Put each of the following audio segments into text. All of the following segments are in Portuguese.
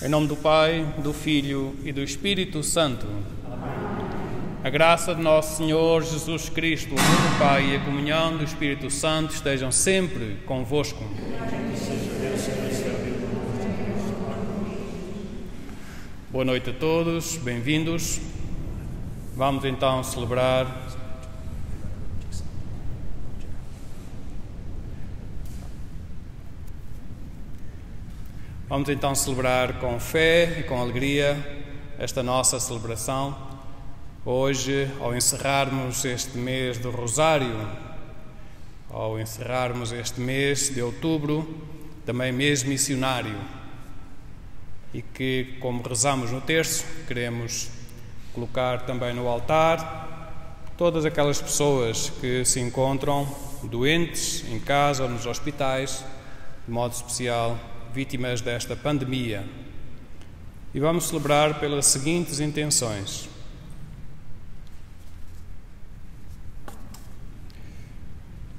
Em nome do Pai, do Filho e do Espírito Santo. A graça de nosso Senhor Jesus Cristo, o amor do Pai e a comunhão do Espírito Santo estejam sempre convosco. Boa noite a todos, bem-vindos. Vamos então celebrar com fé e com alegria esta nossa celebração. Hoje, ao encerrarmos este mês do Rosário, ao encerrarmos este mês de outubro, também mês missionário, e que, como rezamos no terço, queremos colocar também no altar todas aquelas pessoas que se encontram doentes em casa ou nos hospitais, de modo especial vítimas desta pandemia. E vamos celebrar pelas seguintes intenções.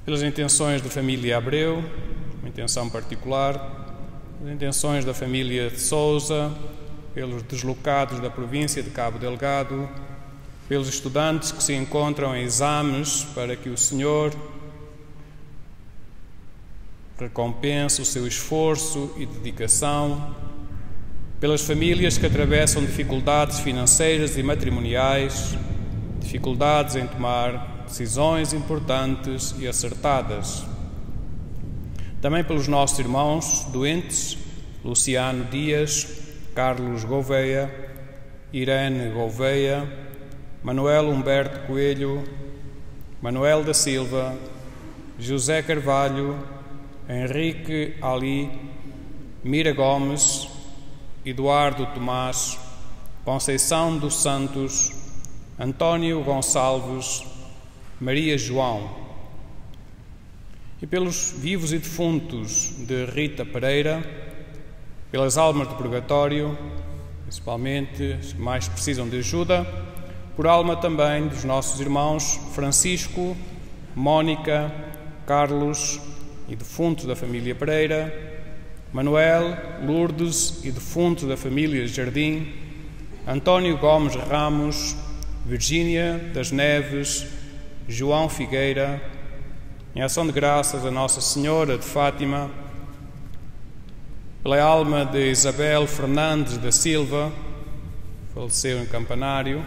Pelas intenções da família Abreu, uma intenção particular, as intenções da família de Sousa, pelos deslocados da província de Cabo Delgado, pelos estudantes que se encontram em exames, para que o Senhor recompense o seu esforço e dedicação, pelas famílias que atravessam dificuldades financeiras e matrimoniais, dificuldades em tomar decisões importantes e acertadas. Também pelos nossos irmãos doentes, Luciano Dias, Carlos Gouveia, Irene Gouveia, Manuel Humberto Coelho, Manuel da Silva, José Carvalho, Henrique Ali, Mira Gomes, Eduardo Tomás, Conceição dos Santos, António Gonçalves, Maria João. E pelos vivos e defuntos de Rita Pereira, pelas almas do purgatório, principalmente os que mais precisam de ajuda, por alma também dos nossos irmãos Francisco, Mónica, Carlos e defuntos da família Pereira, Manuel, Lourdes e defuntos da família Jardim, António Gomes Ramos, Virgínia das Neves, João Figueira, em ação de graças a Nossa Senhora de Fátima, pela alma de Isabel Fernandes da Silva, faleceu em Campanário,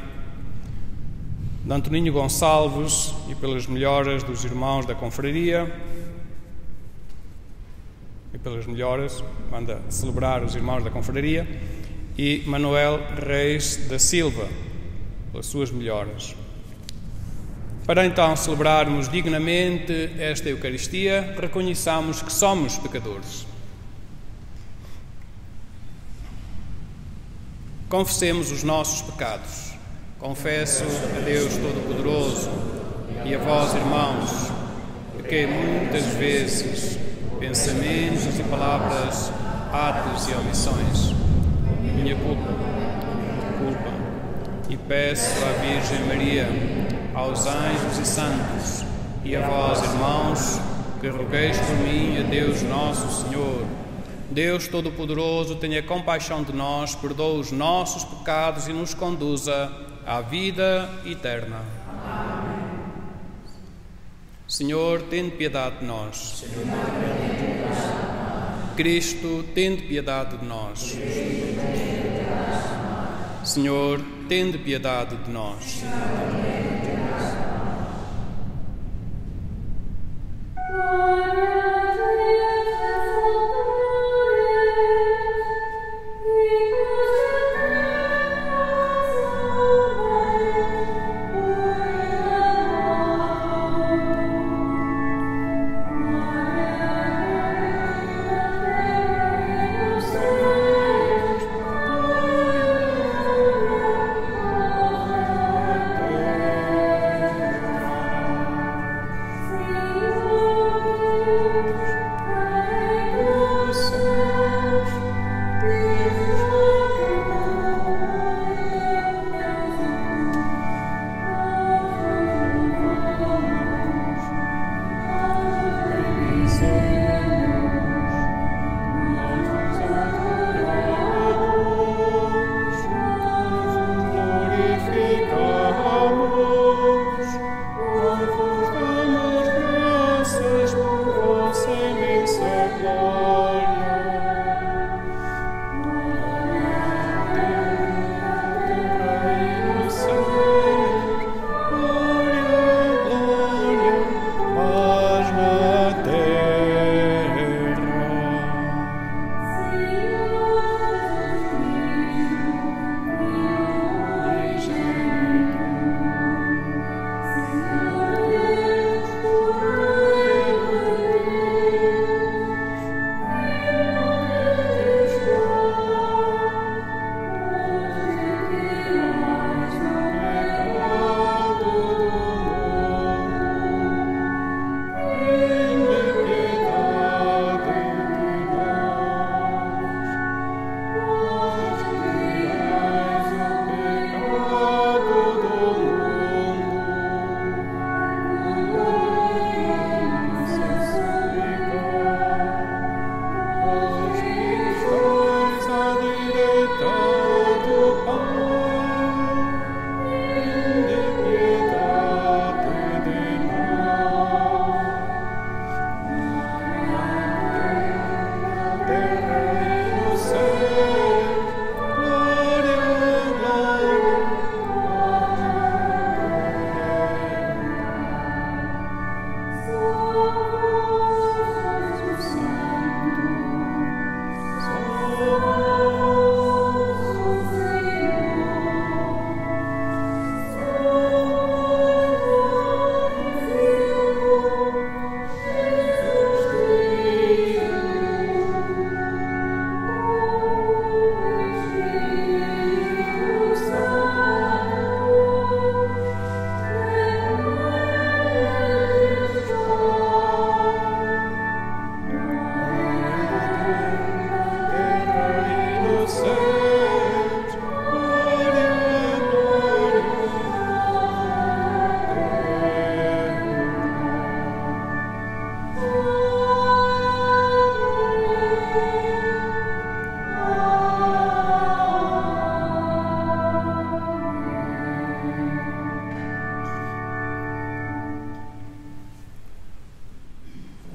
de Antoninho Gonçalves e pelas melhoras dos irmãos da confraria, e pelas melhoras, manda celebrar os irmãos da confraria, e Manuel Reis da Silva, pelas suas melhoras. Para então celebrarmos dignamente esta Eucaristia, reconheçamos que somos pecadores. Confessemos os nossos pecados. Confesso a Deus Todo-Poderoso e a vós, irmãos, pequei muitas vezes, pensamentos e palavras, atos e omissões. Minha culpa. E peço à Virgem Maria, aos anjos e santos, e a vós, irmãos, que rogueis por mim a Deus Nosso Senhor. Deus Todo-Poderoso, tenha compaixão de nós, perdoa os nossos pecados e nos conduza à vida eterna. Amém. Senhor, tende piedade de nós. Cristo, tende piedade de nós. Senhor, tende piedade de nós.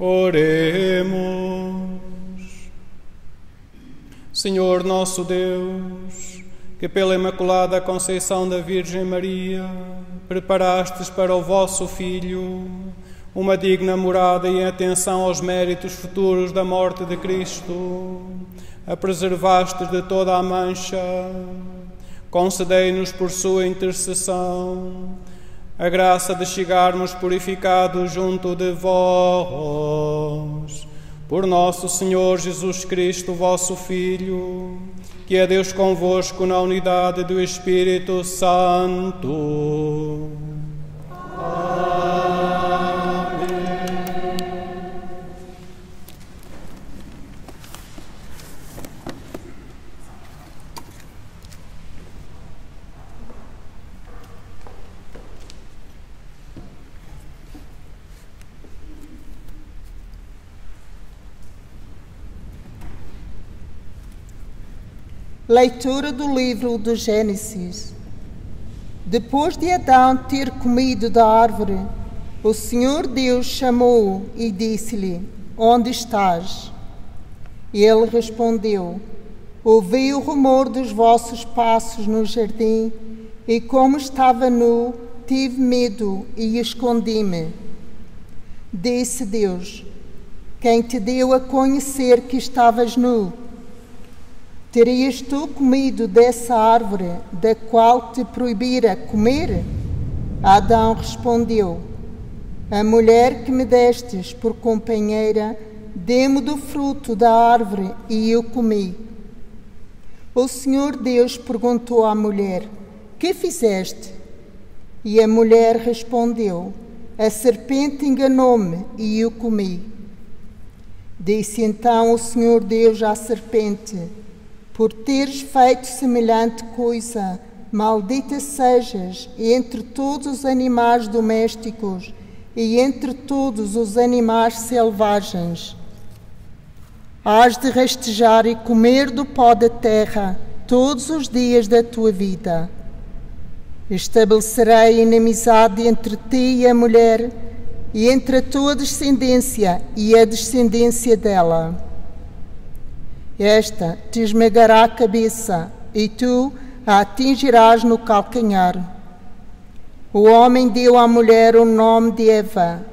Oremos. Senhor nosso Deus, que pela Imaculada Conceição da Virgem Maria preparastes para o vosso Filho uma digna morada e atenção aos méritos futuros da morte de Cristo, a preservastes de toda a mancha, concedei-nos por sua intercessão a graça de chegarmos purificados junto de vós, por nosso Senhor Jesus Cristo, vosso Filho, que é Deus convosco na unidade do Espírito Santo. Leitura do livro do Gênesis. Depois de Adão ter comido da árvore, o Senhor Deus chamou-o e disse-lhe: Onde estás? E ele respondeu: Ouvi o rumor dos vossos passos no jardim, e como estava nu, tive medo e escondi-me. Disse Deus: Quem te deu a conhecer que estavas nu? Terias tu comido dessa árvore da qual te proibira comer? Adão respondeu: A mulher que me destes por companheira deu-me do fruto da árvore e eu comi. O Senhor Deus perguntou à mulher: Que fizeste? E a mulher respondeu: A serpente enganou-me e eu comi. Disse então o Senhor Deus à serpente: Por teres feito semelhante coisa, maldita sejas entre todos os animais domésticos e entre todos os animais selvagens. Hás de rastejar e comer do pó da terra todos os dias da tua vida. Estabelecerei inimizade entre ti e a mulher, e entre a tua descendência e a descendência dela. Esta te esmagará a cabeça, e tu a atingirás no calcanhar. O homem deu à mulher o nome de Eva,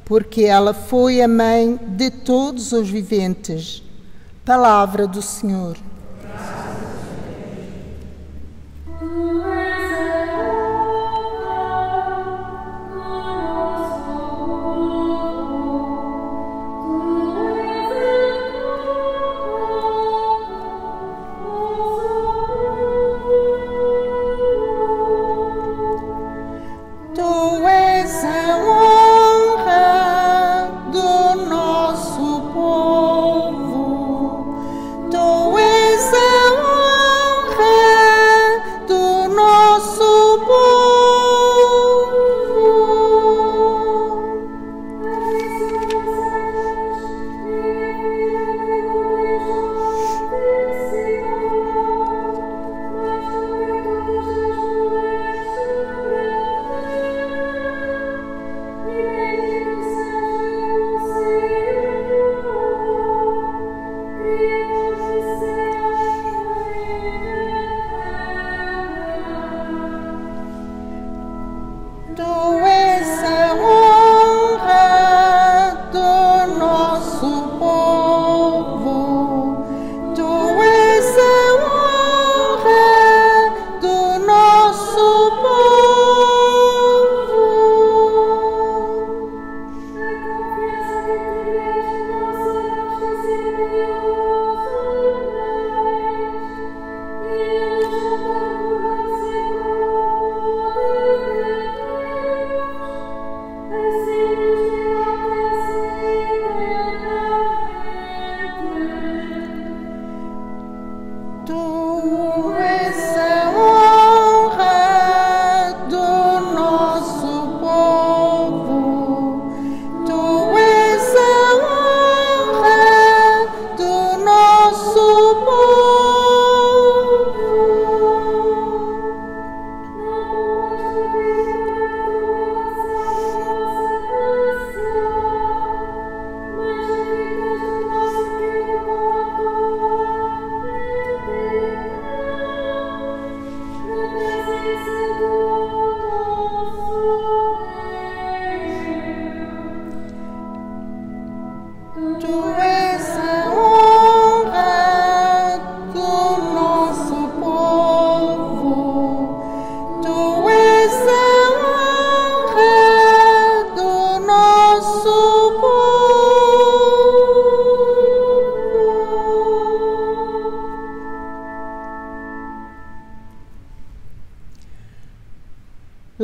porque ela foi a mãe de todos os viventes. Palavra do Senhor. Tu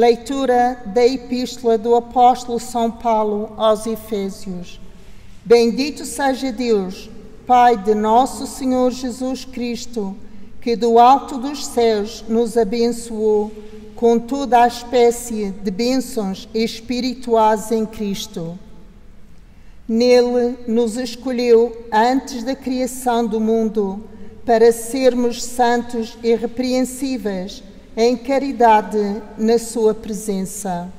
Leitura da Epístola do Apóstolo São Paulo aos Efésios. Bendito seja Deus, Pai de nosso Senhor Jesus Cristo, que do alto dos céus nos abençoou com toda a espécie de bênçãos espirituais em Cristo. Nele nos escolheu antes da criação do mundo para sermos santos e irrepreensíveis em caridade na sua presença.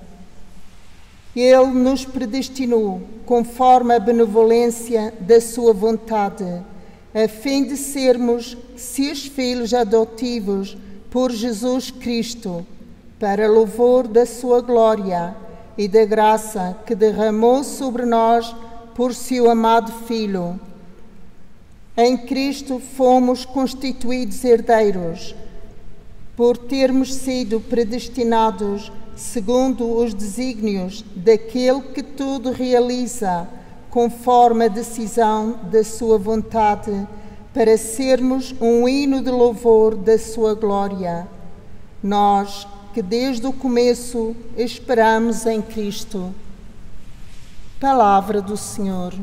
Ele nos predestinou conforme a benevolência da sua vontade, a fim de sermos seus filhos adotivos por Jesus Cristo, para louvor da sua glória e da graça que derramou sobre nós por seu amado Filho. Em Cristo fomos constituídos herdeiros, por termos sido predestinados segundo os desígnios daquele que tudo realiza, conforme a decisão da sua vontade, para sermos um hino de louvor da sua glória. Nós, que desde o começo esperamos em Cristo. Palavra do Senhor.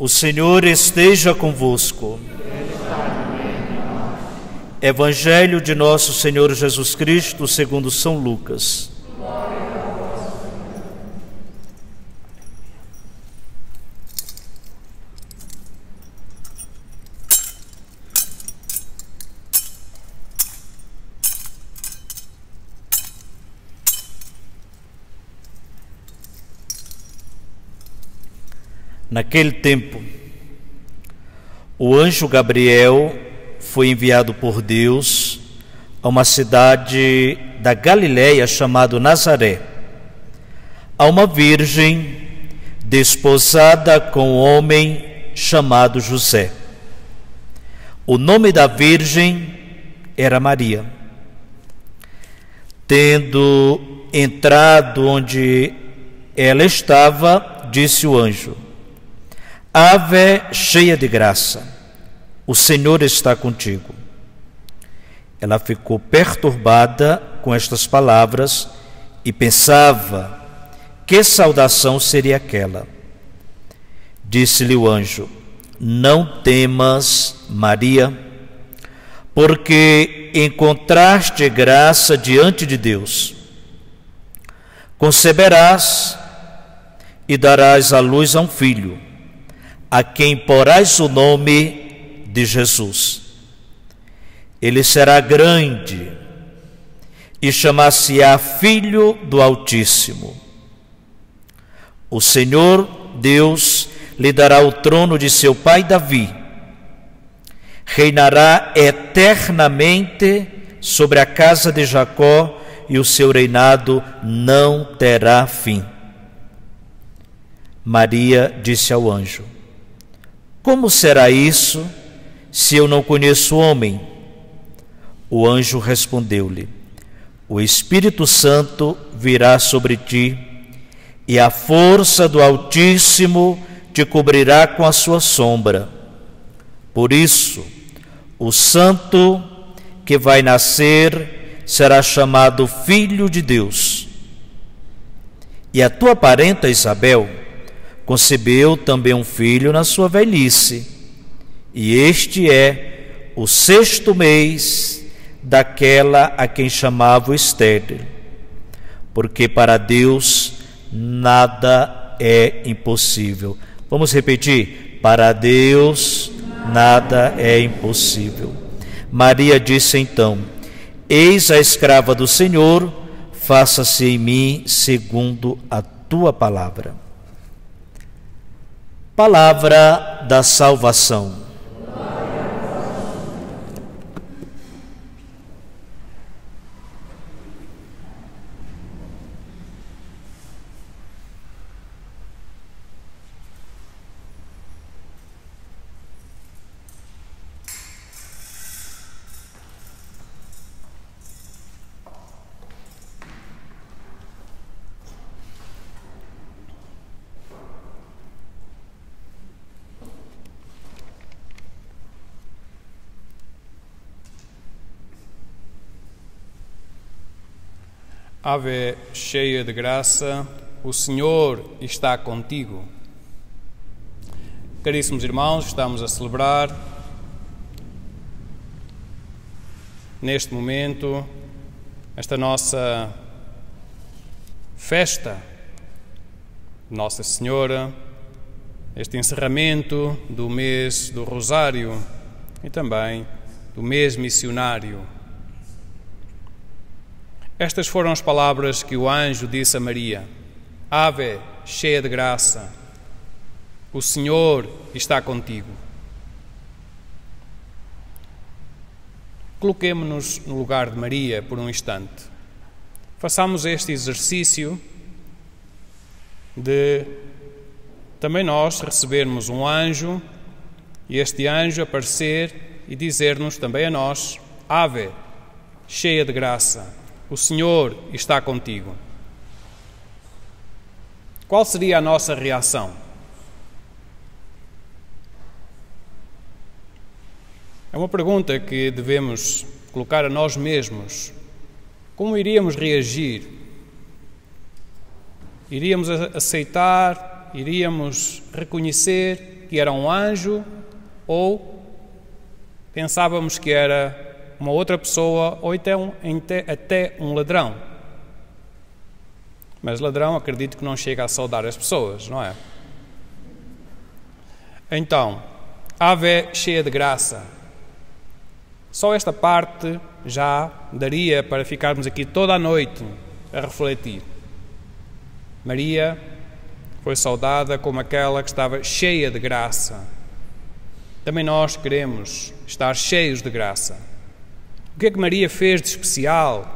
O Senhor esteja convosco. Evangelho de nosso Senhor Jesus Cristo segundo São Lucas. Naquele tempo, o anjo Gabriel foi enviado por Deus a uma cidade da Galiléia chamada Nazaré, a uma virgem desposada com um homem chamado José. O nome da virgem era Maria. Tendo entrado onde ela estava, disse o anjo: Ave cheia de graça, o Senhor está contigo. Ela ficou perturbada com estas palavras e pensava: que saudação seria aquela? Disse-lhe o anjo: não temas, Maria, porque encontraste graça diante de Deus. Conceberás e darás à luz a um filho, a quem porás o nome de Jesus. Ele será grande e chamar-se-á Filho do Altíssimo. O Senhor Deus lhe dará o trono de seu pai Davi. Reinará eternamente sobre a casa de Jacó, e o seu reinado não terá fim. Maria disse ao anjo: como será isso, se eu não conheço homem? O anjo respondeu-lhe: o Espírito Santo virá sobre ti, e a força do Altíssimo te cobrirá com a sua sombra. Por isso, o santo que vai nascer será chamado Filho de Deus. E a tua parenta Isabel concebeu também um filho na sua velhice, e este é o 6º mês daquela a quem chamava estéril, porque para Deus nada é impossível. Vamos repetir: para Deus nada é impossível. Maria disse então: eis a escrava do Senhor, faça-se em mim segundo a tua palavra. Palavra da salvação. Ave cheia de graça, o Senhor está contigo. Caríssimos irmãos, estamos a celebrar neste momento esta nossa festa, Nossa Senhora, este encerramento do mês do Rosário e também do mês missionário. Estas foram as palavras que o anjo disse a Maria: Ave, cheia de graça, o Senhor está contigo. Coloquemo-nos no lugar de Maria por um instante. Façamos este exercício de também nós recebermos um anjo e este anjo aparecer e dizer-nos também a nós: Ave, cheia de graça, o Senhor está contigo. Qual seria a nossa reação? É uma pergunta que devemos colocar a nós mesmos. Como iríamos reagir? Iríamos aceitar, iríamos reconhecer que era um anjo ou pensávamos que era uma outra pessoa ou até um ladrão? Mas ladrão acredito que não chega a saudar as pessoas, não é? Então, Ave cheia de graça. Só esta parte já daria para ficarmos aqui toda a noite a refletir. Maria foi saudada como aquela que estava cheia de graça. Também nós queremos estar cheios de graça. O que é que Maria fez de especial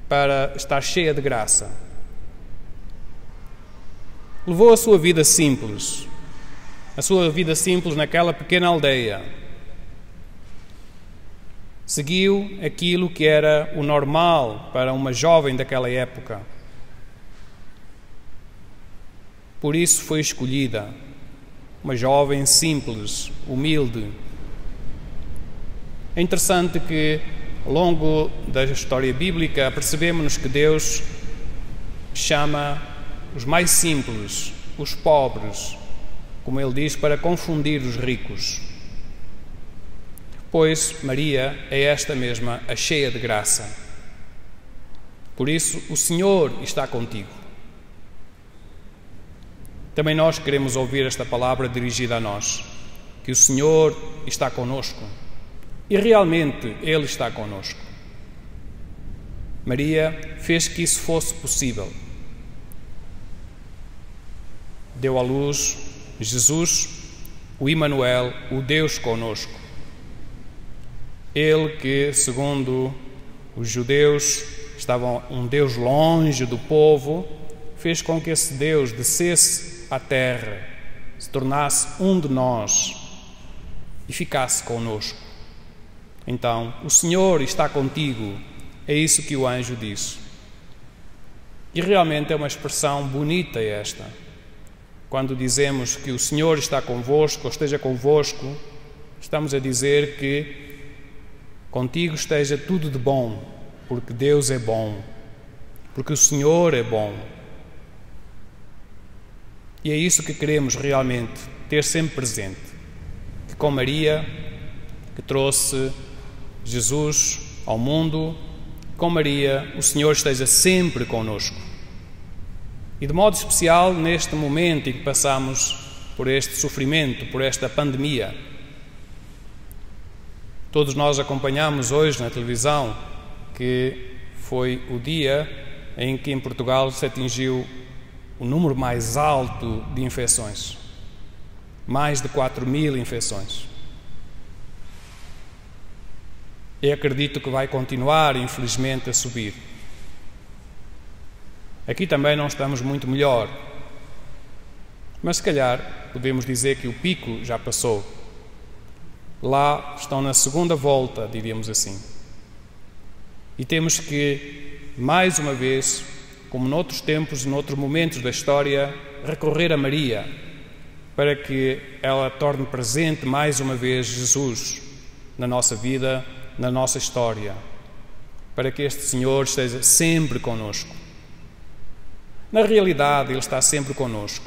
para estar cheia de graça? Levou a sua vida simples naquela pequena aldeia. Seguiu aquilo que era o normal para uma jovem daquela época. Por isso foi escolhida, uma jovem simples, humilde. É interessante que, ao longo da história bíblica, percebemos que Deus chama os mais simples, os pobres, como Ele diz, para confundir os ricos. Pois Maria é esta mesma, a cheia de graça. Por isso, o Senhor está contigo. Também nós queremos ouvir esta palavra dirigida a nós, que o Senhor está conosco. E realmente Ele está conosco. Maria fez que isso fosse possível. Deu à luz Jesus, o Emmanuel, o Deus conosco. Ele que, segundo os judeus, estava um Deus longe do povo, fez com que esse Deus descesse à terra, se tornasse um de nós e ficasse conosco. Então, o Senhor está contigo, É isso que o anjo diz. E realmente é uma expressão bonita esta. Quando dizemos que o Senhor está convosco ou esteja convosco, estamos a dizer que contigo esteja tudo de bom, porque Deus é bom, porque o Senhor é bom. E é isso que queremos realmente ter sempre presente. Que com Maria, que trouxe Jesus ao mundo, com Maria o Senhor esteja sempre conosco. E de modo especial neste momento em que passamos por este sofrimento, por esta pandemia. Todos nós acompanhamos hoje na televisão que foi o dia em que em Portugal se atingiu o número mais alto de infecções. Mais de 4.000 infecções. E acredito que vai continuar, infelizmente, a subir. Aqui também não estamos muito melhor, mas se calhar podemos dizer que o pico já passou. Lá estão na segunda volta, diríamos assim. E temos que, mais uma vez, como noutros tempos e noutros momentos da história, recorrer a Maria, para que ela torne presente mais uma vez Jesus na nossa vida, na nossa história, para que este Senhor esteja sempre conosco. Na realidade, Ele está sempre conosco.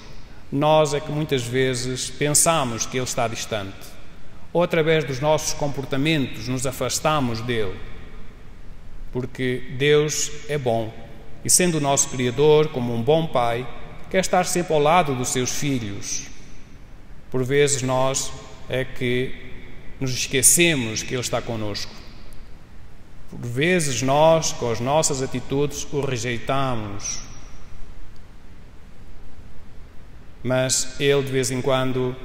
Nós é que muitas vezes pensamos que Ele está distante, ou através dos nossos comportamentos nos afastamos dEle, porque Deus é bom e, sendo o nosso Criador, como um bom Pai, quer estar sempre ao lado dos seus filhos. Por vezes nós é que nos esquecemos que Ele está conosco. Por vezes nós, com as nossas atitudes, o rejeitamos. Mas Ele, de vez em quando,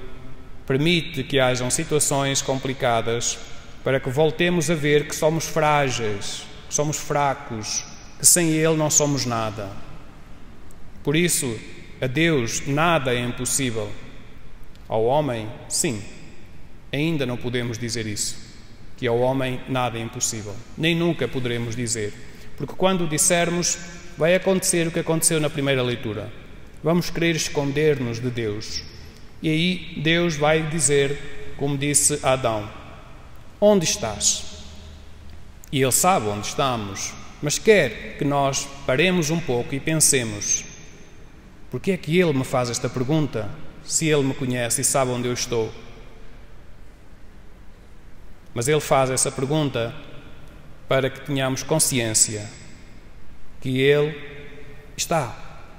permite que hajam situações complicadas para que voltemos a ver que somos frágeis, que somos fracos, que sem Ele não somos nada. Por isso, a Deus nada é impossível. Ao homem, sim, ainda não podemos dizer isso, que ao homem nada é impossível. Nem nunca poderemos dizer, porque quando o dissermos, vai acontecer o que aconteceu na primeira leitura. Vamos querer esconder-nos de Deus. E aí Deus vai dizer, como disse a Adão: onde estás? E Ele sabe onde estamos, mas quer que nós paremos um pouco e pensemos: por que é que Ele me faz esta pergunta, se Ele me conhece e sabe onde eu estou? Mas Ele faz essa pergunta para que tenhamos consciência que Ele está,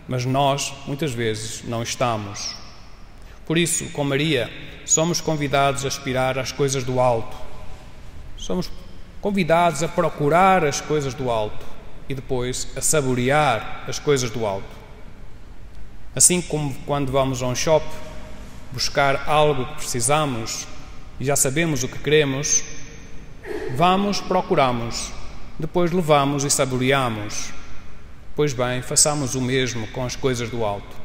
mas nós, muitas vezes, não estamos. Por isso, com Maria, somos convidados a aspirar às coisas do alto. Somos convidados a procurar as coisas do alto e depois a saborear as coisas do alto. Assim como quando vamos a um shopping buscar algo que precisamos e já sabemos o que queremos, vamos, procuramos, depois levamos e saboreamos. Pois bem, façamos o mesmo com as coisas do alto.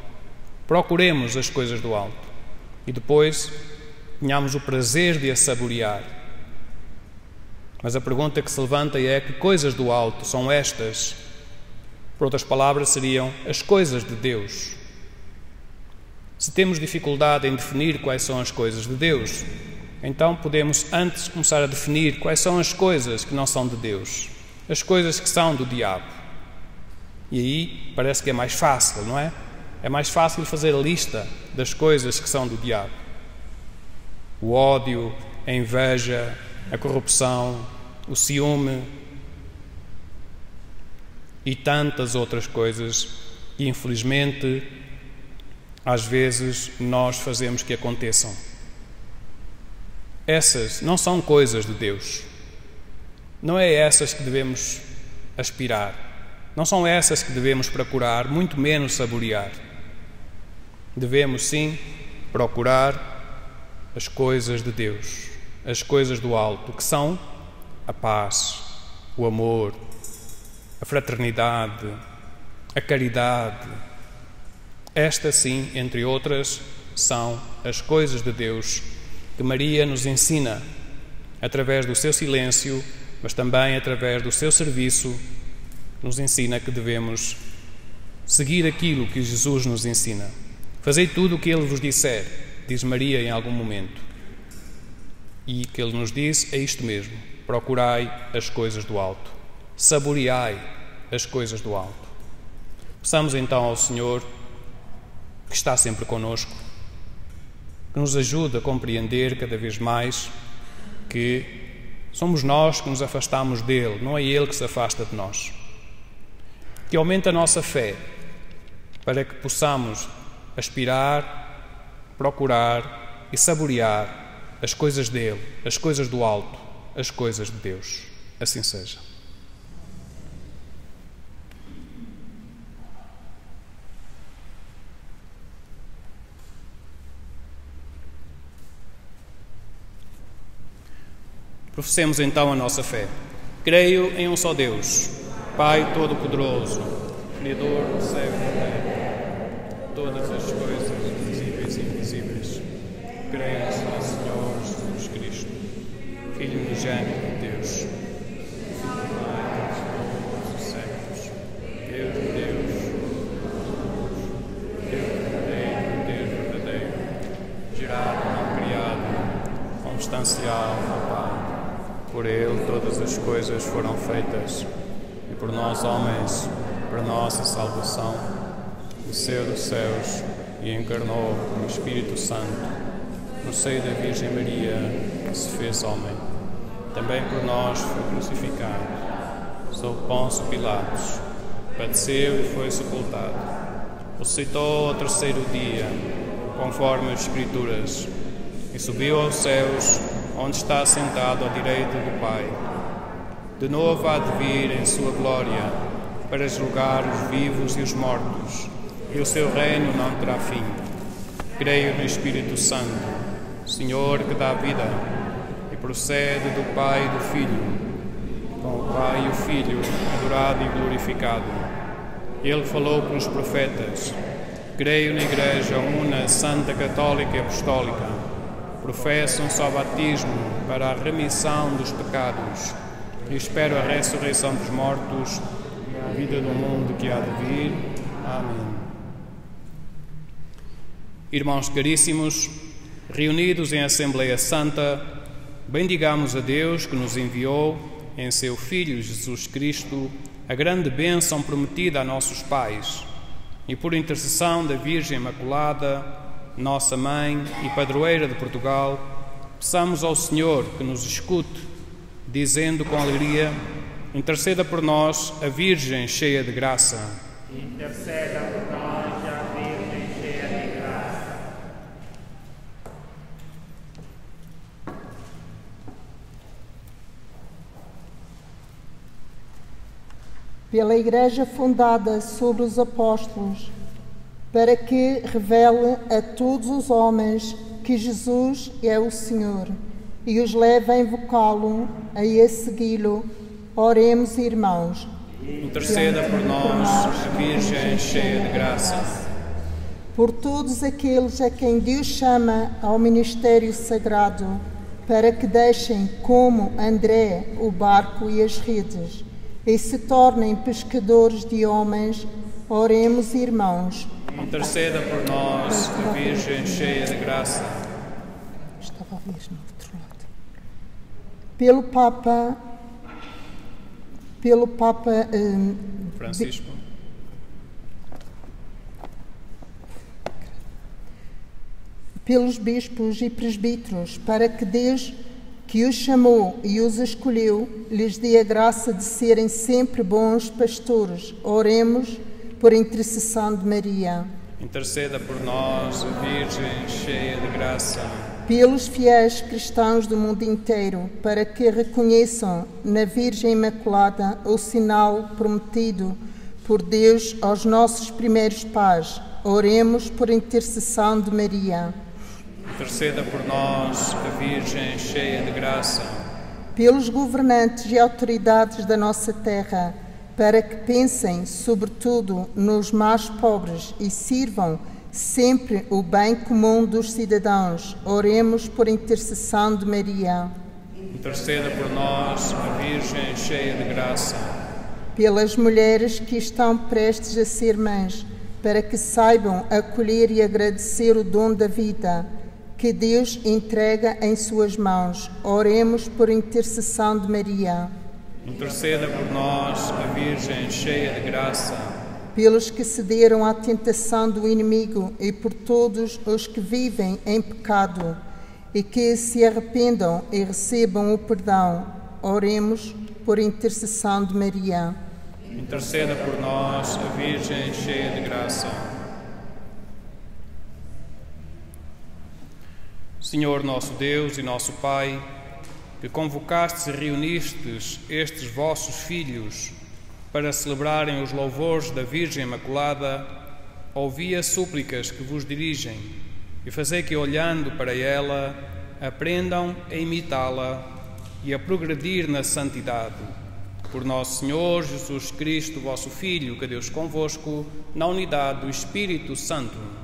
Procuremos as coisas do alto e depois tenhamos o prazer de as saborear. Mas a pergunta que se levanta é: que coisas do alto são estas? Por outras palavras, seriam as coisas de Deus. Se temos dificuldade em definir quais são as coisas de Deus, então podemos antes começar a definir quais são as coisas que não são de Deus, as coisas que são do diabo. E aí parece que é mais fácil, não é? É mais fácil fazer a lista das coisas que são do diabo. O ódio, a inveja, a corrupção, o ciúme e tantas outras coisas que, infelizmente, às vezes nós fazemos que aconteçam. Essas não são coisas de Deus. Não é essas que devemos aspirar. Não são essas que devemos procurar, muito menos saborear. Devemos, sim, procurar as coisas de Deus, as coisas do alto, que são a paz, o amor, a fraternidade, a caridade. Estas, sim, entre outras, são as coisas de Deus que Maria nos ensina, através do seu silêncio mas também através do seu serviço nos ensina que devemos seguir aquilo que Jesus nos ensina. Fazei tudo o que Ele vos disser, diz Maria em algum momento. E que Ele nos diz é isto mesmo: procurai as coisas do alto, saboreai as coisas do alto. Peçamos então ao Senhor, que está sempre conosco, que nos ajude a compreender cada vez mais que somos nós que nos afastamos dele, não é Ele que se afasta de nós. Que aumente a nossa fé para que possamos aspirar, procurar e saborear as coisas dele, as coisas do alto, as coisas de Deus. Assim seja. Professemos então a nossa fé. Creio em um só Deus, Pai Todo-Poderoso, Criador do céu e da terra, todas as coisas visíveis e invisíveis. Creio no Senhor Jesus Cristo, Filho unigênito de Deus, Filho do Pai de todos os séculos, Deus de Deus, Deus verdadeiro, gerado, não criado, consubstancial ao Pai. Por Ele todas as coisas foram feitas, e por nós homens, para nossa salvação, desceu dos céus e encarnou no Espírito Santo, no seio da Virgem Maria, que se fez homem. Também por nós foi crucificado, sob Pôncio Pilatos, padeceu e foi sepultado. Ressuscitou ao terceiro dia, conforme as Escrituras, e subiu aos céus, onde está sentado à direita do Pai. De novo há de vir em sua glória, para julgar os vivos e os mortos, e o seu reino não terá fim. Creio no Espírito Santo, Senhor que dá vida, e procede do Pai e do Filho, com o Pai e o Filho, adorado e glorificado. Ele falou pelos profetas. Creio na Igreja una, santa, católica e apostólica. Professo um só batismo para a remissão dos pecados e espero a ressurreição dos mortos e a vida do mundo que há de vir. Amém. Irmãos caríssimos, reunidos em Assembleia Santa, bendigamos a Deus que nos enviou em seu Filho Jesus Cristo a grande bênção prometida a nossos pais, e por intercessão da Virgem Imaculada, nossa Mãe e Padroeira de Portugal, peçamos ao Senhor que nos escute, dizendo com alegria: interceda por nós a Virgem cheia de graça. Interceda por nós a Virgem cheia de graça. Pela Igreja fundada sobre os apóstolos, para que revele a todos os homens que Jesus é o Senhor e os leve a invocá-lo e a segui-lo, oremos, irmãos. Interceda por nós, a Virgem cheia de graça. Por todos aqueles a quem Deus chama ao ministério sagrado, para que deixem, como André, o barco e as redes, e se tornem pescadores de homens, oremos, irmãos. Interceda por nós, a Virgem cheia de graça. Estava a ver no outro lado. Pelo Papa Francisco. Pelos bispos e presbíteros, para que Deus, que os chamou e os escolheu, lhes dê a graça de serem sempre bons pastores, oremos por intercessão de Maria. Interceda por nós, a Virgem cheia de graça. Pelos fiéis cristãos do mundo inteiro, para que reconheçam na Virgem Imaculada o sinal prometido por Deus aos nossos primeiros pais, oremos por intercessão de Maria. Interceda por nós, a Virgem cheia de graça. Pelos governantes e autoridades da nossa terra, para que pensem, sobretudo, nos mais pobres e sirvam sempre o bem comum dos cidadãos. Oremos por intercessão de Maria. interceda por nós, a Virgem cheia de graça. Pelas mulheres que estão prestes a ser mães, para que saibam acolher e agradecer o dom da vida que Deus entrega em suas mãos. Oremos por intercessão de Maria. Interceda por nós, a Virgem cheia de graça. Pelos que cederam à tentação do inimigo e por todos os que vivem em pecado e que se arrependam e recebam o perdão. Oremos por intercessão de Maria. Interceda por nós, a Virgem cheia de graça. Senhor nosso Deus e nosso Pai, que convocastes e reunistes estes vossos filhos para celebrarem os louvores da Virgem Imaculada, ouvi as súplicas que vos dirigem e fazei que, olhando para ela, aprendam a imitá-la e a progredir na santidade. Por nosso Senhor Jesus Cristo, vosso Filho, que Deus convosco, na unidade do Espírito Santo.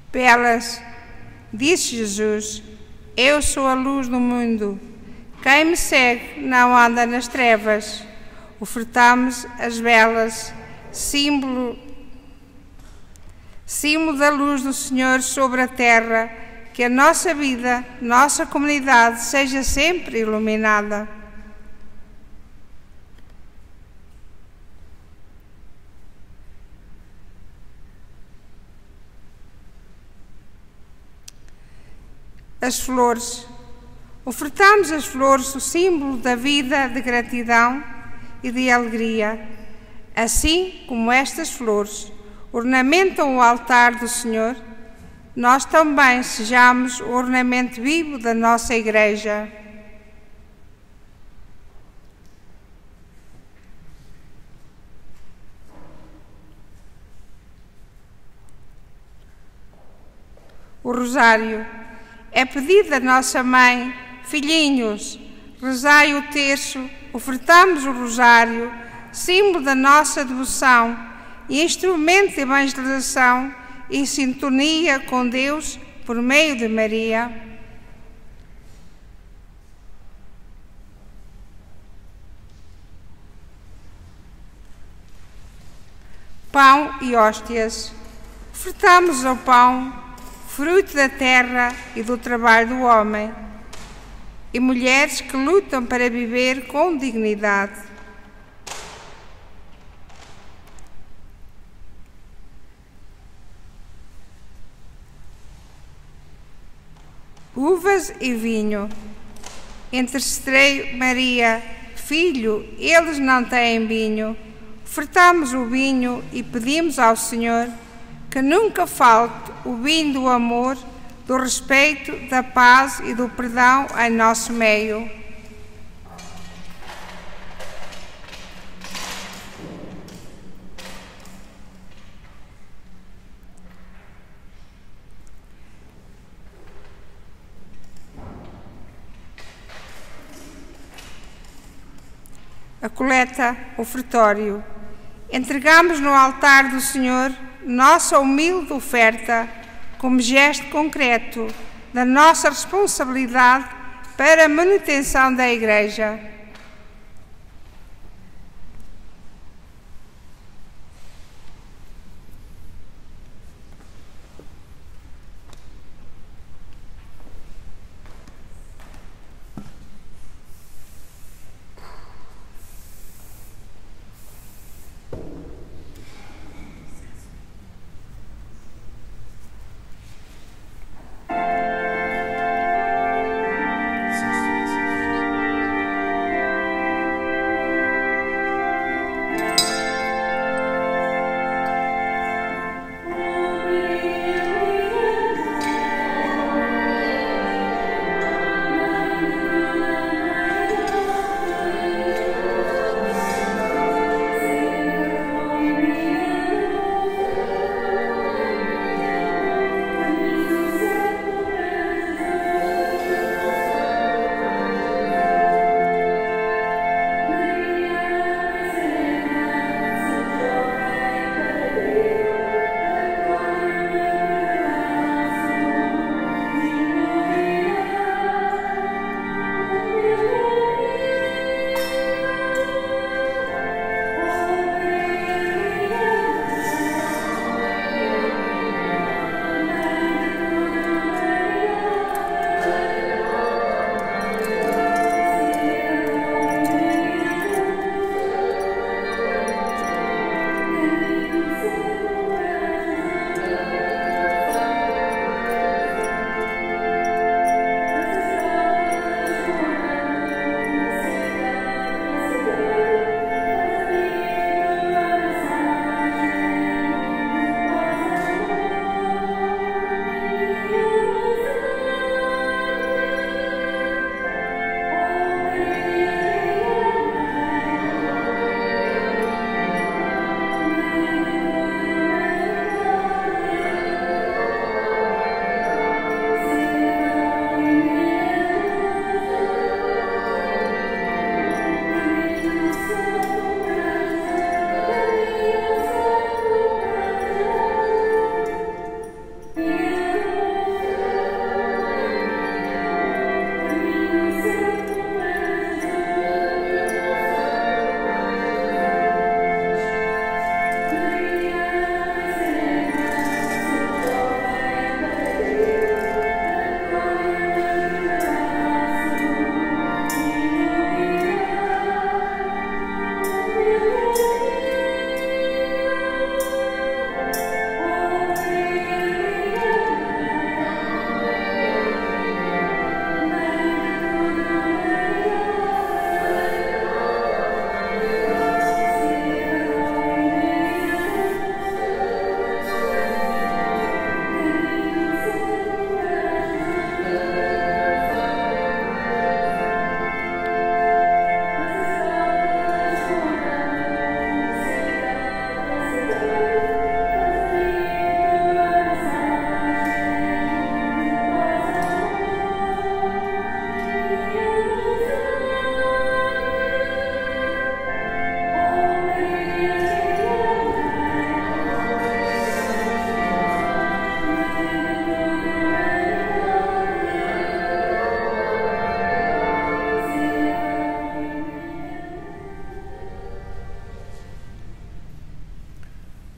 Pelas, disse Jesus, eu sou a luz do mundo. Quem me segue não anda nas trevas. Ofertamos as velas, símbolo da luz do Senhor sobre a terra, que a nossa vida, nossa comunidade seja sempre iluminada. As flores. Ofertamos as flores, o símbolo da vida, de gratidão e de alegria. Assim como estas flores ornamentam o altar do Senhor, nós também sejamos o ornamento vivo da nossa Igreja. O rosário. É pedido da nossa mãe, filhinhos, rezai o terço, ofertamos o rosário, símbolo da nossa devoção e instrumento de evangelização e sintonia com Deus por meio de Maria. pão e hóstias. Ofertamos ao pão, fruto da terra e do trabalho do homem, e mulheres que lutam para viver com dignidade. Uvas e vinho. Intercedei, Maria, Filho, eles não têm vinho. Ofertamos o vinho e pedimos ao Senhor que nunca falte o vinho do amor, do respeito, da paz e do perdão em nosso meio. A coleta, ofertório. Entregamos no altar do Senhor nossa humilde oferta como gesto concreto da nossa responsabilidade para a manutenção da Igreja.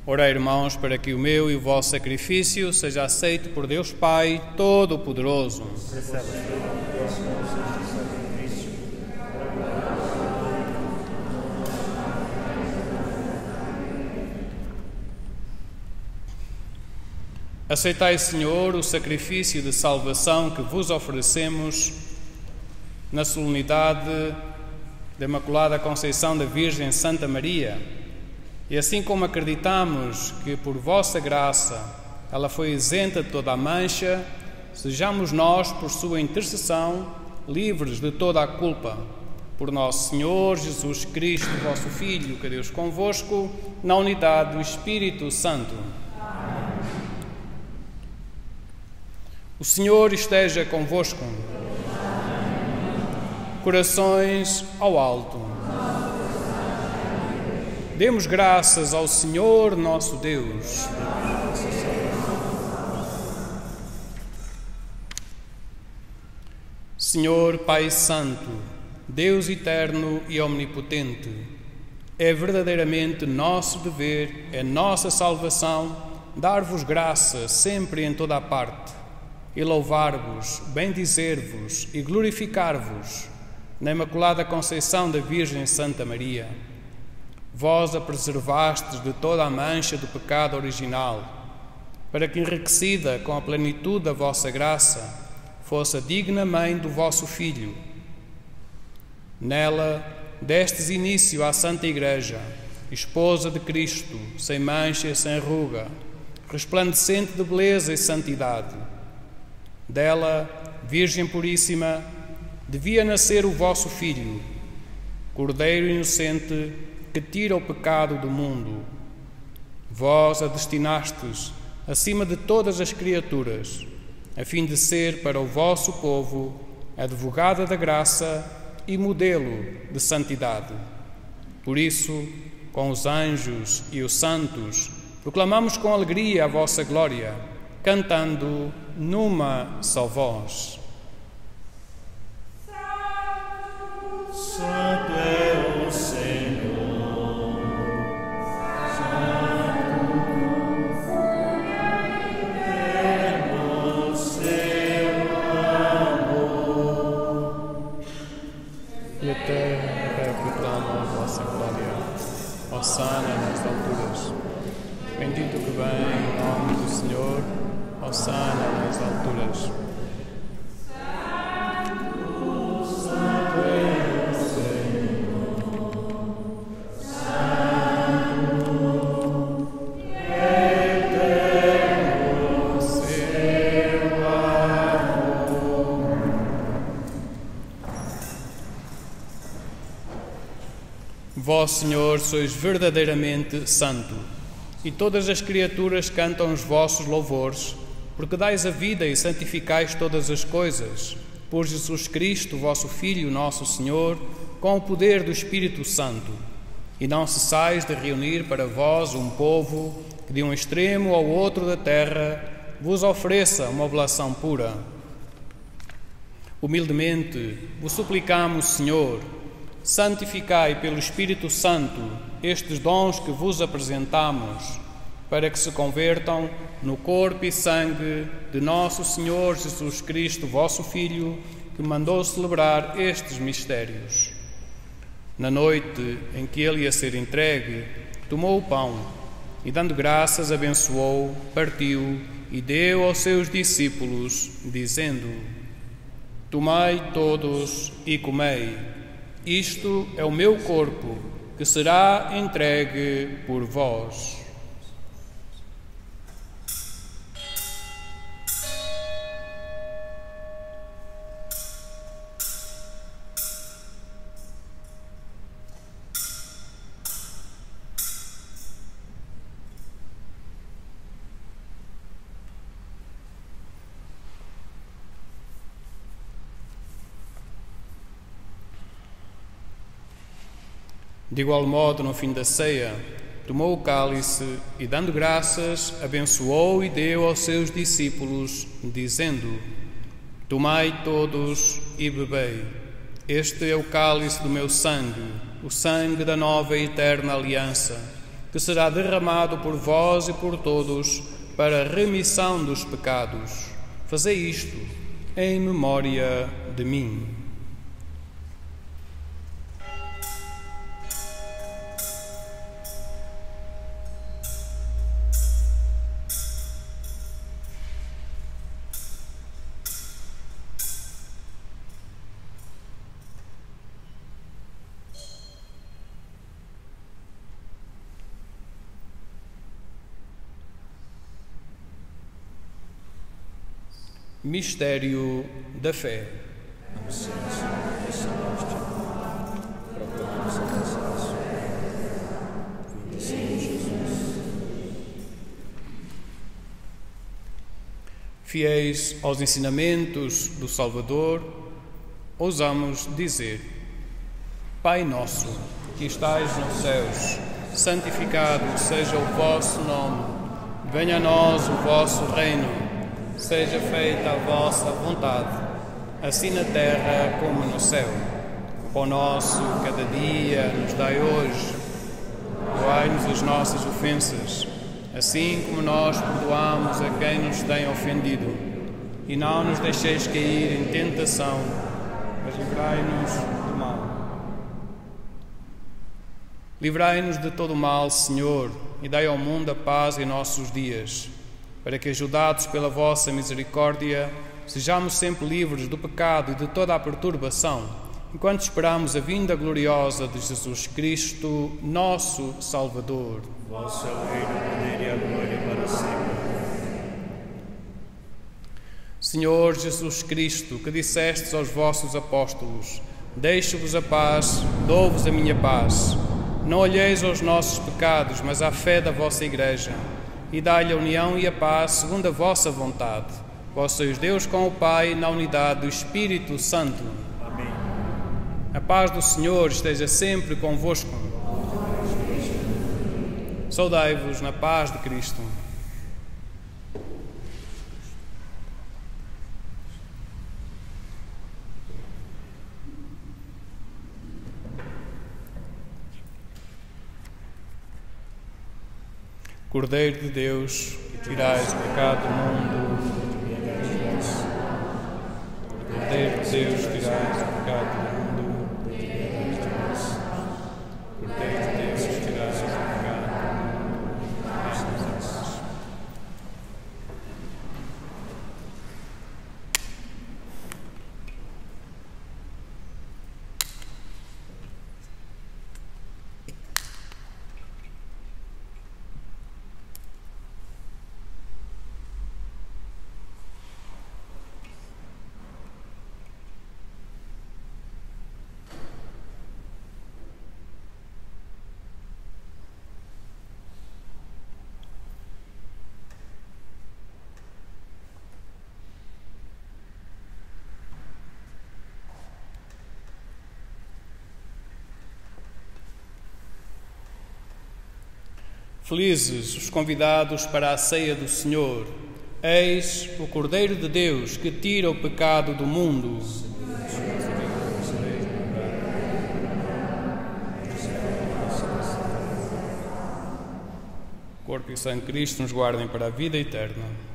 Orei, irmãos, para que o meu e o vosso sacrifício seja aceito por Deus Pai Todo-Poderoso. Aceitai, Senhor, o sacrifício de salvação que vos oferecemos na solenidade da Imaculada Conceição da Virgem Santa Maria. E assim como acreditamos que por vossa graça ela foi isenta de toda a mancha, sejamos nós, por sua intercessão, livres de toda a culpa. Por nosso Senhor Jesus Cristo, vosso Filho, que é Deus convosco, na unidade do Espírito Santo. O Senhor esteja convosco. Corações ao alto. Demos graças ao Senhor nosso Deus. Senhor Pai Santo, Deus eterno e omnipotente, é verdadeiramente nosso dever, é nossa salvação, dar-vos graça sempre e em toda a parte, e louvar-vos, bendizer-vos e glorificar-vos na Imaculada Conceição da Virgem Santa Maria. Vós a preservastes de toda a mancha do pecado original, para que, enriquecida com a plenitude da vossa graça, fosse a digna mãe do vosso Filho. Nela destes início à Santa Igreja, esposa de Cristo, sem mancha e sem ruga, resplandecente de beleza e santidade. Dela, Virgem Puríssima, devia nascer o vosso Filho, Cordeiro inocente que tira o pecado do mundo. Vós a destinastes acima de todas as criaturas, a fim de ser para o vosso povo advogada da graça e modelo de santidade. Por isso, com os anjos e os santos, proclamamos com alegria a vossa glória, cantando numa só voz. Santo é o Senhor, Santo é o seu amor. E a terra proclama a vossa glória, hosana nas alturas. Bendito que vem em nome do Senhor, hosana nas alturas. Vós, Senhor, sois verdadeiramente santo, e todas as criaturas cantam os vossos louvores, porque dais a vida e santificais todas as coisas, por Jesus Cristo, vosso Filho, nosso Senhor, com o poder do Espírito Santo. E não cessais de reunir para vós um povo que de um extremo ao outro da terra vos ofereça uma oblação pura. Humildemente vos suplicamos, Senhor, santificai pelo Espírito Santo estes dons que vos apresentamos, para que se convertam no corpo e sangue de nosso Senhor Jesus Cristo, vosso Filho, que mandou celebrar estes mistérios. Na noite em que ele ia ser entregue, tomou o pão e, dando graças, abençoou, partiu e deu aos seus discípulos, dizendo: Tomai todos e comei. Isto é o meu corpo, que será entregue por vós. De igual modo, no fim da ceia, tomou o cálice e, dando graças, abençoou e deu aos seus discípulos, dizendo: Tomai todos e bebei. Este é o cálice do meu sangue, o sangue da nova e eterna aliança, que será derramado por vós e por todos para a remissão dos pecados. Fazei isto em memória de mim. Mistério da fé. Fiéis aos ensinamentos do Salvador, ousamos dizer: Pai nosso, que estais nos céus, santificado seja o vosso nome. Venha a nós o vosso reino. Seja feita a vossa vontade, assim na terra como no céu. O pão nosso cada dia nos dai hoje. Perdoai-nos as nossas ofensas, assim como nós perdoamos a quem nos tem ofendido. E não nos deixeis cair em tentação, mas livrai-nos do mal. Livrai-nos de todo o mal, Senhor, e dai ao mundo a paz em nossos dias, para que, ajudados pela vossa misericórdia, sejamos sempre livres do pecado e de toda a perturbação, enquanto esperamos a vinda gloriosa de Jesus Cristo, nosso Salvador. Vosso é o reino, o poder e a glória para sempre. Senhor Jesus Cristo, que dissestes aos vossos apóstolos: deixo-vos a paz, dou-vos a minha paz. Não olheis aos nossos pecados, mas à fé da vossa Igreja, e dai-lhe a união e a paz segundo a vossa vontade. Vós sois Deus com o Pai, na unidade do Espírito Santo. Amém. A paz do Senhor esteja sempre convosco. Saudai-vos na paz de Cristo. Cordeiro de Deus, que tirais o pecado do mundo. Cordeiro de Deus, que tirais o pecado do mundo. Cordeiro de Deus, que tirais o pecado do mundo. Felizes os convidados para a ceia do Senhor. Eis o Cordeiro de Deus que tira o pecado do mundo. Corpo e sangue de Cristo nos guardem para a vida eterna.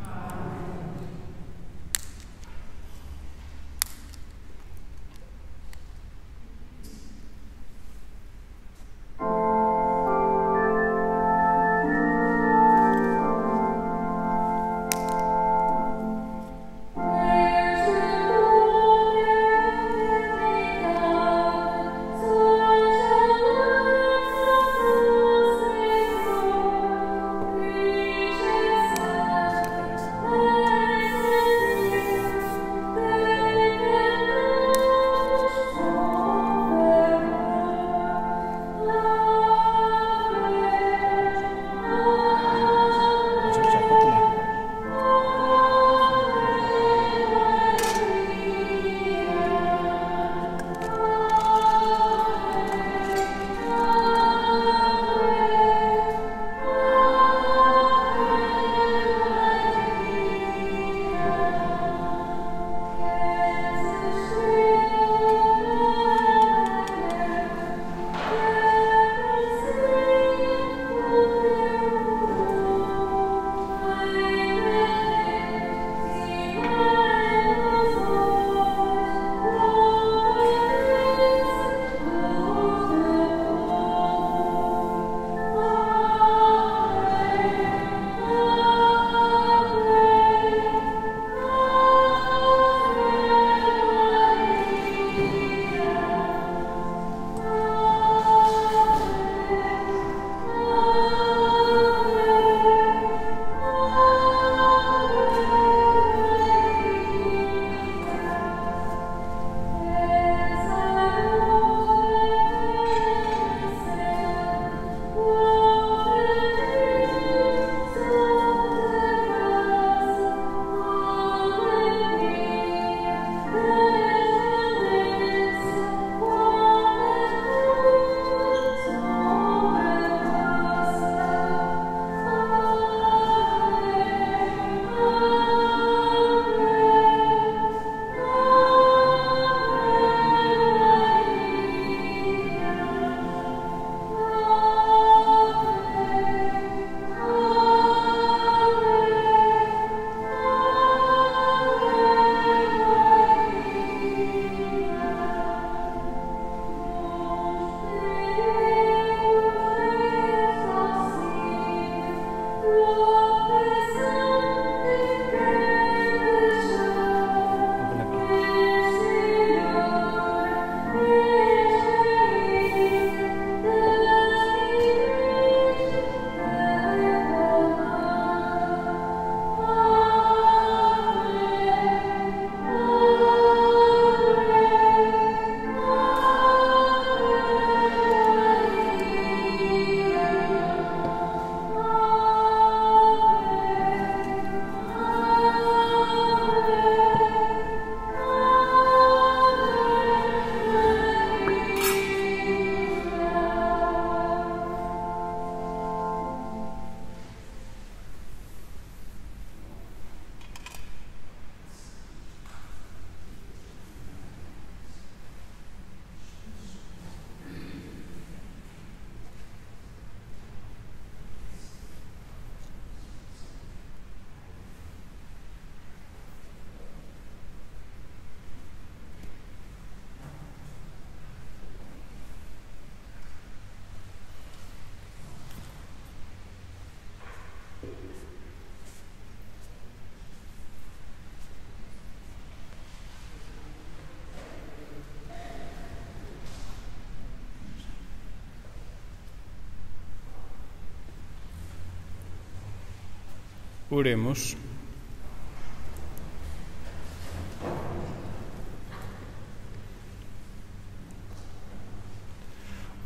Oremos.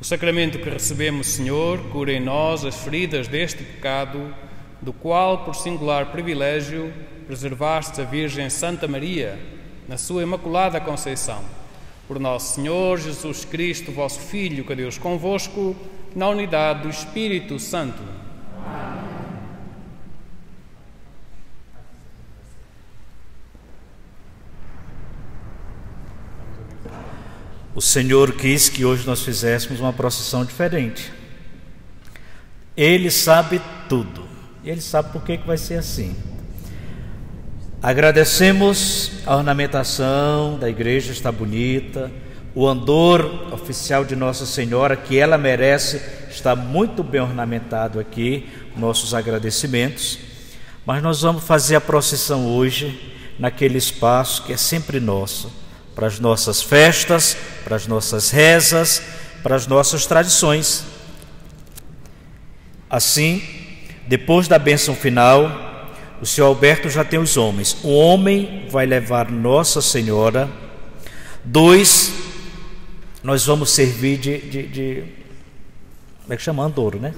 O sacramento que recebemos, Senhor, cura em nós as feridas deste pecado, do qual, por singular privilégio, preservaste a Virgem Santa Maria, na sua Imaculada Conceição. Por nosso Senhor Jesus Cristo, vosso Filho, que Deus convosco, na unidade do Espírito Santo. Amém. O Senhor quis que hoje nós fizéssemos uma procissão diferente. Ele sabe tudo. Ele sabe por que vai ser assim. Agradecemos a ornamentação da igreja, está bonita. O andor oficial de Nossa Senhora, que ela merece, está muito bem ornamentado aqui. Nossos agradecimentos. Mas nós vamos fazer a procissão hoje naquele espaço que é sempre nosso, para as nossas festas, para as nossas rezas, para as nossas tradições. Assim, depois da bênção final, o senhor Alberto já tem os homens. Um homem vai levar Nossa Senhora, 2, nós vamos servir de como é que chama? Andouro, né?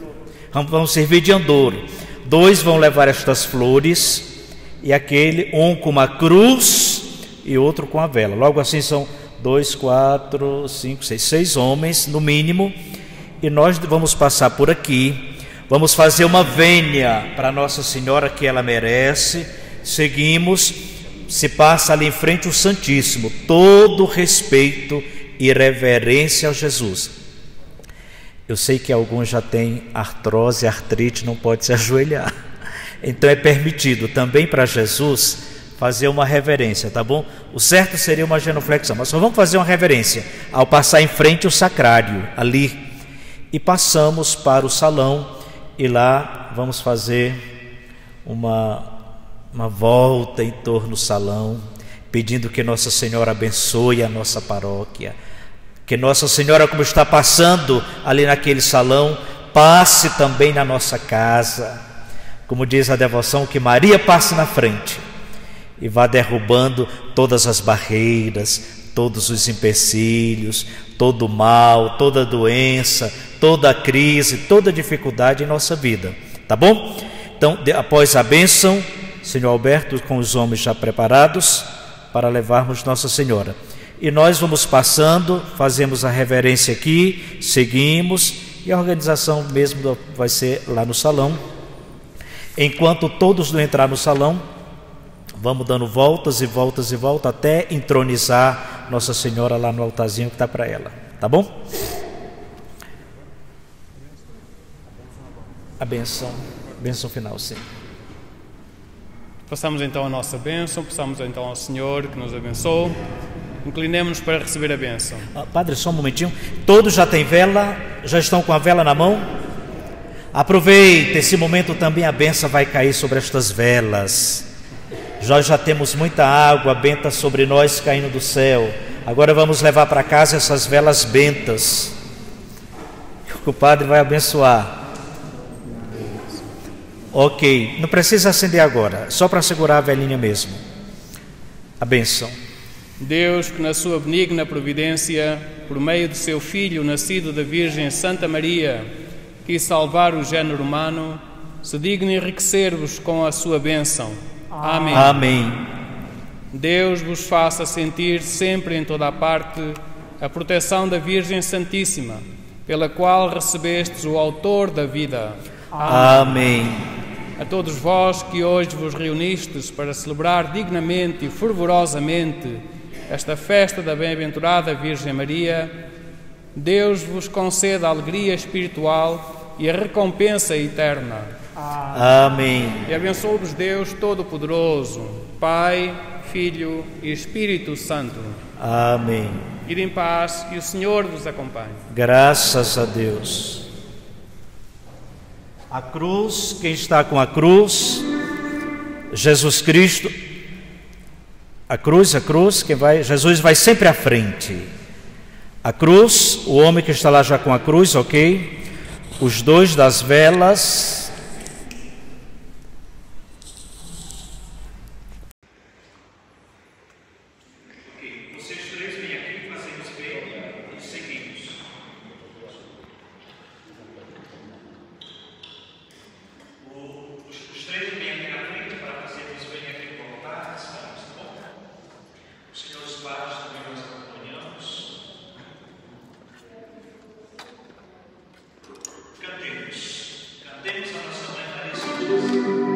Vamos servir de andouro. 2 vão levar estas flores, e aquele, um com uma cruz e outro com a vela. Logo assim são 2, 4, 5, 6, 6 homens no mínimo, e nós vamos passar por aqui, vamos fazer uma vênia para Nossa Senhora que ela merece. Seguimos, se passa ali em frente o Santíssimo, todo respeito e reverência a Jesus. Eu sei que alguns já têm artrose, artrite, não pode se ajoelhar, então é permitido também para Jesus fazer uma reverência, tá bom? O certo seria uma genuflexão, mas só vamos fazer uma reverência ao passar em frente o sacrário ali, e passamos para o salão, e lá vamos fazer uma volta em torno do salão, pedindo que Nossa Senhora abençoe a nossa paróquia, que Nossa Senhora, como está passando ali naquele salão, passe também na nossa casa, como diz a devoção, que Maria passe na frente e vá derrubando todas as barreiras, todos os empecilhos, todo o mal, toda a doença, toda a crise, toda a dificuldade em nossa vida, tá bom? Então, após a bênção, senhor Alberto com os homens já preparados para levarmos Nossa Senhora. E nós vamos passando, fazemos a reverência aqui, seguimos, e a organização mesmo vai ser lá no salão. Enquanto todos não entrar no salão, vamos dando voltas e voltas e voltas até entronizar Nossa Senhora lá no altarzinho que está para ela, tá bom? A bênção final, sim. Passamos então a nossa bênção, passamos então ao Senhor que nos abençoou. Inclinemos-nos para receber a bênção. Padre, só um momentinho. Todos já têm vela? Já estão com a vela na mão? Aproveite esse momento também, a bênção vai cair sobre estas velas. Nós já temos muita água benta sobre nós caindo do céu. Agora vamos levar para casa essas velas bentas, que o Padre vai abençoar. Ok, não precisa acender agora, só para segurar a velinha mesmo. A bênção. Deus, que na sua benigna providência, por meio do seu Filho, nascido da Virgem Santa Maria, quis salvar o género humano, se digna enriquecer-vos com a sua bênção. Amém. Amém. Deus vos faça sentir sempre em toda a parte a proteção da Virgem Santíssima, pela qual recebestes o Autor da vida. Amém. A todos vós que hoje vos reunistes para celebrar dignamente e fervorosamente esta festa da bem-aventurada Virgem Maria, Deus vos conceda a alegria espiritual e a recompensa eterna. Amém. E abençoe-vos Deus Todo-Poderoso, Pai, Filho e Espírito Santo. Amém. Ide em paz e o Senhor vos acompanhe. Graças a Deus. A cruz, quem está com a cruz? Jesus Cristo. A cruz, quem vai? Jesus vai sempre à frente. A cruz, o homem que está lá já com a cruz, ok? Os dois das velas. Cantemos a nossa Mãe Maria.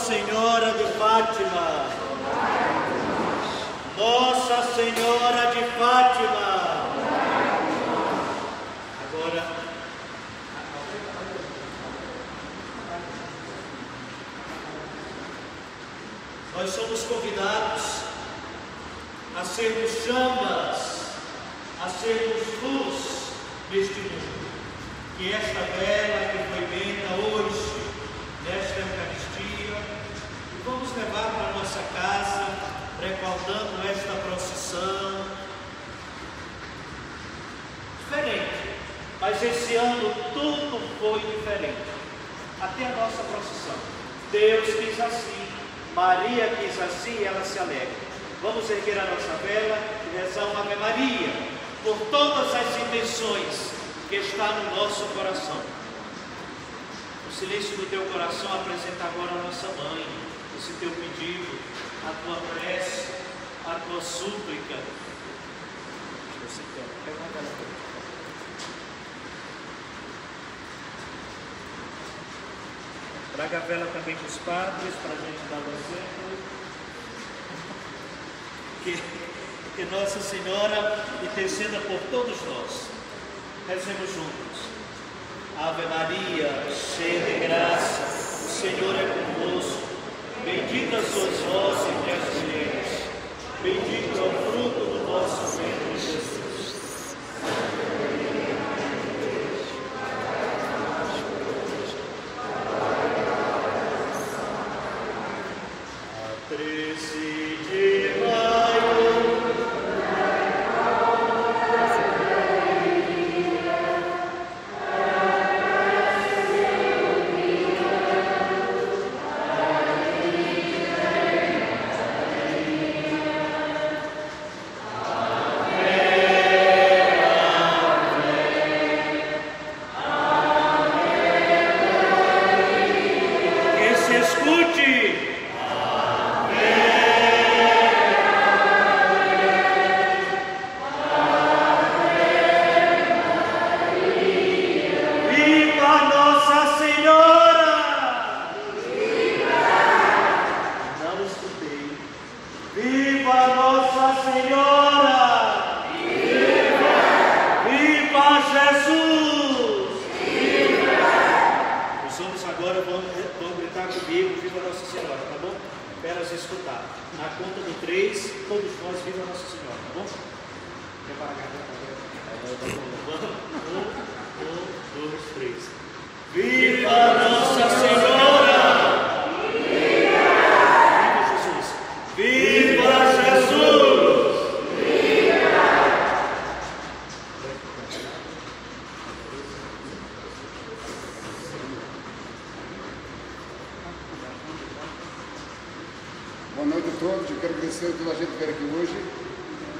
Senhora de Fátima. Nossa Senhora de Fátima. Agora, nós somos convidados a sermos chamas, a sermos luz neste mundo. Que esta vela que foi feita hoje, nesta Eucaristia, e vamos levar para a nossa casa, recordando esta procissão. Diferente, mas esse ano tudo foi diferente, até a nossa procissão. Deus quis assim, Maria quis assim, e ela se alegra. Vamos erguer a nossa vela e rezar uma Ave Maria por todas as intenções que está no nosso coração. No silêncio do teu coração, apresenta agora a nossa mãe, esse teu pedido, a tua prece, a tua súplica. Traga a vela também para os padres, para a gente dar o exemplo. Que Nossa Senhora interceda por todos nós. Rezemos juntos. Ave Maria, cheia de graça, o Senhor é convosco. Bendita sois vós entre as mulheres. Bendito é o fruto do vosso ventre, Jesus. Boa noite a todos, eu quero agradecer a toda a gente que veio aqui hoje.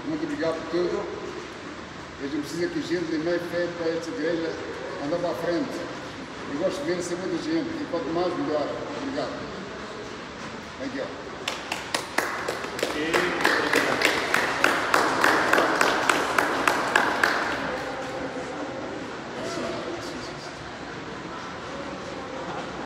Muito obrigado por tudo. A gente precisa que gente de meia fé para esta igreja andar para a frente. Eu gosto de ver essa muita gente, e quanto mais melhor. Obrigado. Thank you.